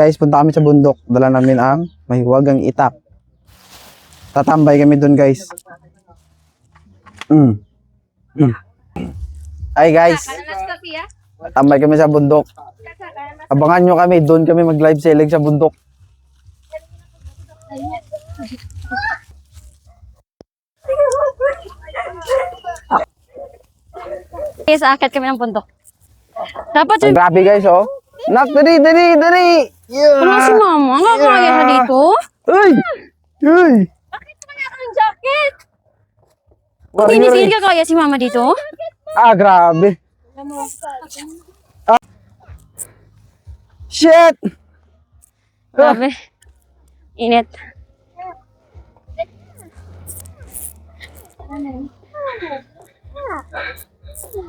Guys, punta kami sa bundok. Dala namin ang mahiwagang itak. Tatambay kami dun, guys. Hi, guys. Tambay kami sa bundok. Abangan nyo kami. Doon kami mag-live selling sa bundok. Yes, akit kami ng bundok. Dapat Ang yung... grabe, guys, oh. Nak, dali! Yeah. Ano si mama? Ang kakaya ka dito? Uy! Uy! Bakit mo na ang jacket? Wari, Hindi wari. ka kaya si mama dito? Ah, grabe. Ah. Shit! Grabe. Init.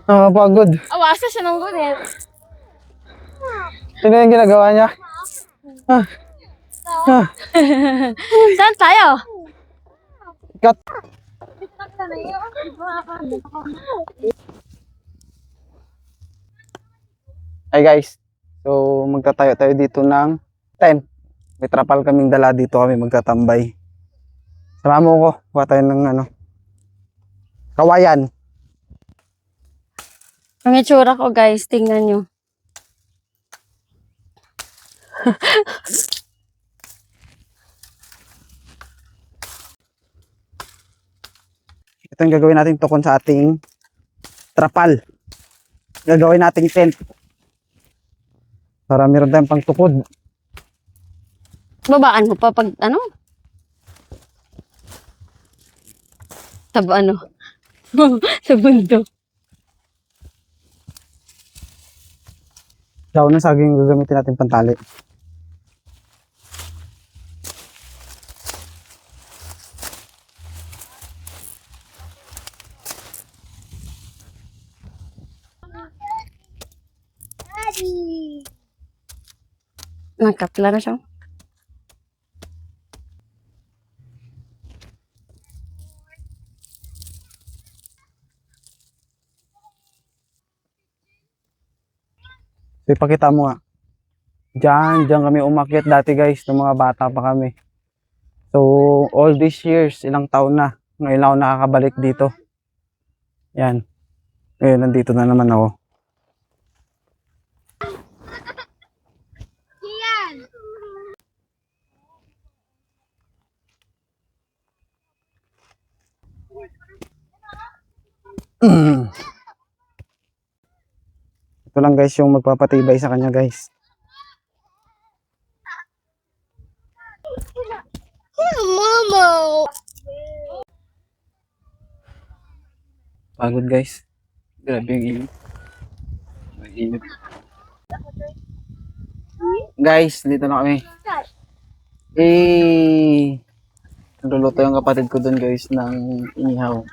Pagod. Awasa siya ng gunit. Sino yung ginagawa niya? Saan tayo? Cut. Hi guys. So magtatayo tayo dito ng tent. May trapal kaming dala dito, kami magtatambay. Sama mo ko. Kuha tayo ng kawayan. Ang itsura ko guys, tingnan nyo. Ito yung gagawin natin tukon sa ating trapal. Gagawin nating tent. Para meron tayong pangtukod. Babaan mo pa pag ano? Ano? Sa bundok. Daw na saging gagamitin natin pantali. Nagkapla na siya. So, ipakita mo nga. Diyan kami umakyat dati guys, nung mga bata pa kami. So, all these years, ilang taon na. Ngayon ako nakakabalik dito. Yan. Ngayon, nandito na naman ako. Ito lang guys yung magpapatibay sa kanya guys. Mama! Pagod guys. Grabe yung init. Mainit. Guys, dito na kami. Naluluto yung kapatid ko dun guys ng inihaw.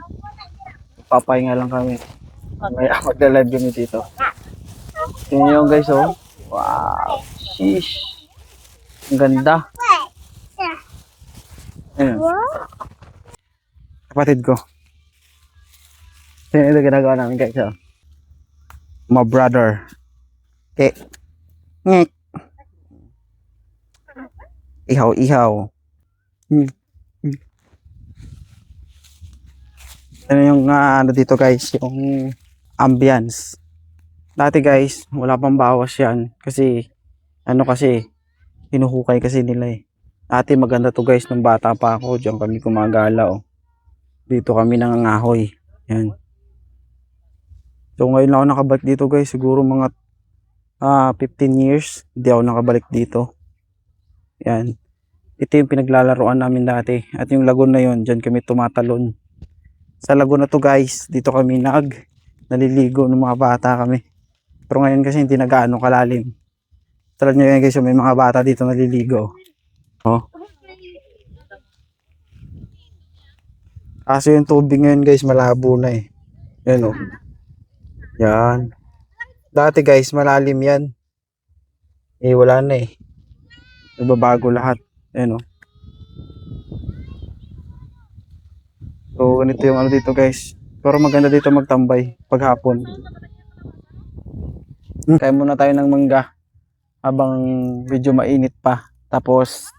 Papahinga lang kami. Kaya magla-live kami dito. Tingnan nyo guys oh. Wow. Sheesh. Ang ganda. Ayan. Kapatid ko. Ito ginagawa namin guys oh. My brother. Ngek. Ihaw. Ano yung ano dito guys, yung ambience. Dati guys, wala pang bawas yan kasi hinuhukay kasi nila eh. Dati maganda to guys nung bata pa ako, diyan kami gumagala oh. Dito kami nangangahoy. Yan. So ngayon lang ako nakabalik dito guys, siguro mga 15 years hindi ako nakabalik dito. Yan. Ito yung pinaglalaroan namin dati. At yung lagoon na yun, dyan kami tumatalon. Sa lagoon na to guys, dito kami naliligo ng mga bata kami. Pero ngayon kasi hindi na gaano kalalim. Talad nyo yan guys, may mga bata dito naliligo. Oh. Kaso yung tubig ngayon guys, malabo na eh. Yan oh. Yan. Dati guys, malalim yan. Wala na eh. Nagbabago lahat. Ayan o. So, ganito yung ano dito guys. Pero maganda dito magtambay paghapon. Kaya muna tayo ng mangga. habang medyo mainit pa. Tapos,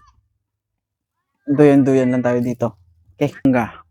duyan-duyan lang tayo dito. Okay, hangga.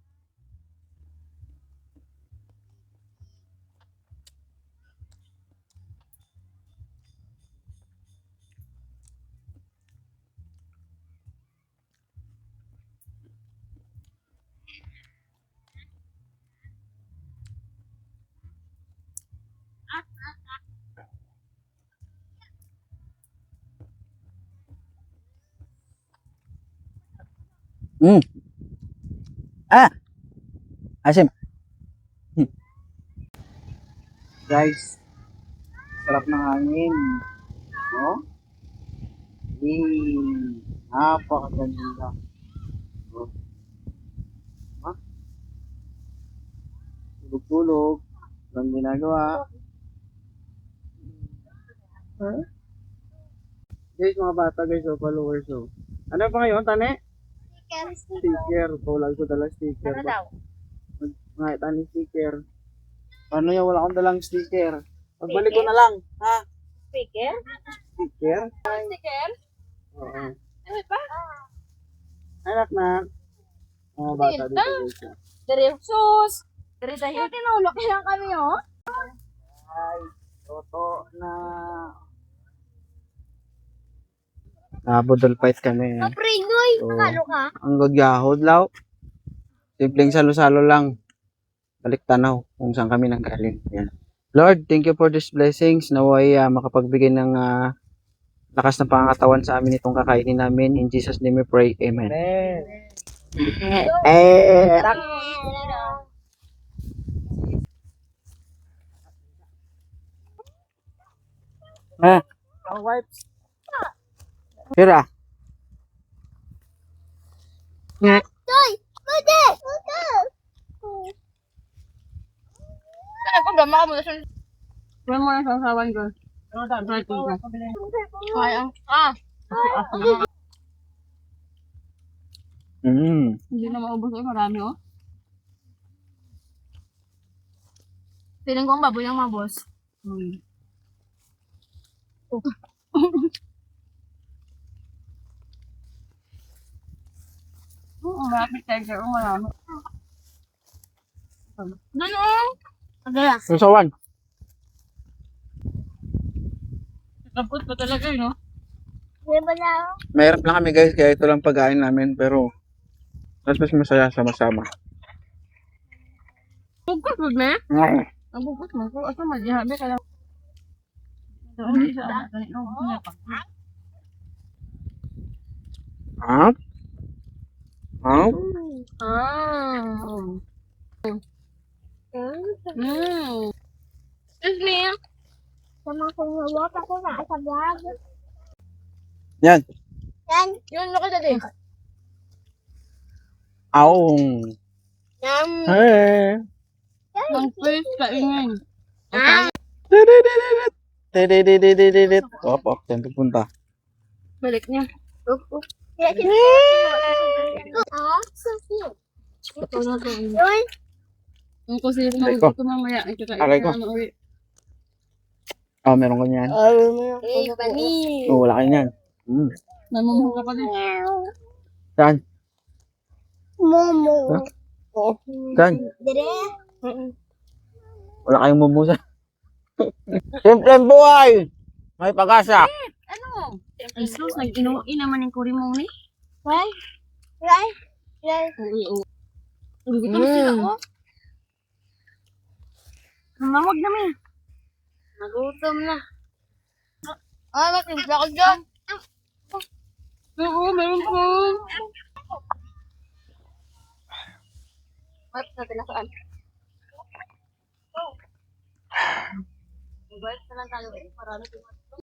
Mm. Ah! Asim. Guys, sarap ng hangin. No? Napakaganda. Oh. Ha? Tulog-tulog. Walang ginagawa. Huh? Guys, mga bata guys, followers. Ano pa ngayon, Tane? Sticker. Kulang ko dala sticker. Ano daw? Mga tani sticker. Paano yan? Wala akong dalang sticker. Pagbalik ko na lang. Ha? Speaker? Sticker? Sticker? Oo. Ano pa? Anak na. Mga bata dito guys. Dari sus. Dari tayo. Tinulok lang kami, oh. Ay, toto na. Budol fight kami. Kapringoy, Oo. nakalo ka? Ang gagahod law. Simpleng salo-salo lang. Balik tanaw kung saan kami nanggaling. Yan. Lord, thank you for these blessings. Naway makapagbigay ng lakas ng pangangatawan sa amin itong kakainin namin. In Jesus' name we pray. Amen. Ah, ang wipes. Tira. Nga. Ako gama ka muna siya. Kuha mo na sa sawan ko. Kaya. Hindi na maubos eh, marami oh. Feeling ko ang baboy ang mabos. Marami tiger, marami. Doon oh. Agaya. Yung sawan. Kapot pa talaga eh, no? Mahirap lang kami guys, kaya ito lang pagkain namin. Pero, mas masaya sama-sama. Bugkot mo na? Nga. Ang bugkot mo ko. Asa madyahabi ka lang. Doon isa. Up. Up. Excuse me. Yan. Yun, look at that. Aong. Hey. Ang first kainin. Dididididididididididididid. Opo, saan pupunta? Balik niya. Ito na to. Ang kasi Aray ko. ito mamaya. Ito ka Aray ko. mauwi. Oh, meron ko niyan. Oh, wala kayo niyan. Namumuho ka pa din. Saan? Saan? Wala kayong mumusa. Simple ang buhay. May pag-asa. Ano? Ay, sus, nag-inuin naman yung kuri mo ni. Oo. Gutom sila ko. Namawag namin. Nagutom na. Matimpla ko dyan. Oo, meron po. Wait, natin na saan? Mobile na lang tayo eh. Marami